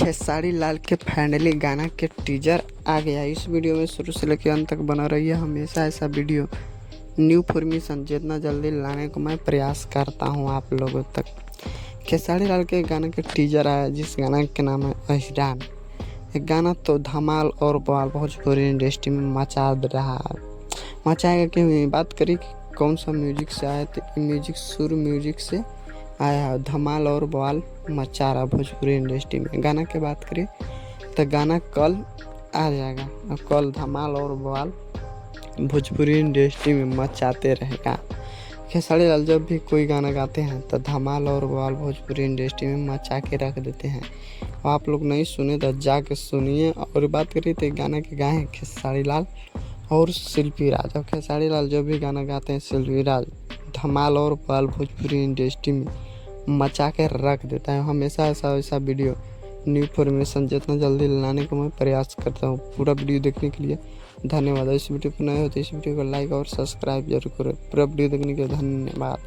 खेसारी लाल के फाइनली गाना के टीजर आ गया। इस वीडियो में शुरू से लेकर अंत तक बना रही है। हमेशा ऐसा वीडियो न्यू फॉर्मेशन जितना जल्दी लाने को मैं प्रयास करता हूं आप लोगों तक। खेसारी लाल के गाने के टीजर आया जिस गाना के नाम है अहिरान। ये गाना तो धमाल और बवाल भोजपुरी इंडस्ट्री में मचा रहा है। मचाएगा कि बात करी कि कौन सा म्यूजिक से आया, तो म्यूजिक सुर म्यूजिक से आया है। धमाल और बवाल मचा रहा भोजपुरी इंडस्ट्री में। गाना की बात करें तो गाना कल आ जाएगा और कल धमाल और बवाल भोजपुरी इंडस्ट्री में मचाते रहेगा। खेसारी लाल जब भी कोई गाना गाते हैं तो धमाल और बवाल भोजपुरी इंडस्ट्री में मचा के रख देते हैं। आप लोग नहीं सुने तो जाके सुनिए। और बात करिए तो गाना के गाए हैं खेसारी लाल और शिल्पी राज। और खेसारी लाल जब भी गाना गाते हैं शिल्पी राज धमाल और बवाल भोजपुरी इंडस्ट्री में मचा के रख देता है। हमेशा ऐसा वीडियो न्यू फॉर्मेशन जितना जल्दी लाने का मैं प्रयास करता हूँ। पूरा वीडियो देखने के लिए धन्यवाद। इस वीडियो को नए हो तो इस वीडियो को लाइक और सब्सक्राइब जरूर करें। पूरा वीडियो देखने के लिए धन्यवाद।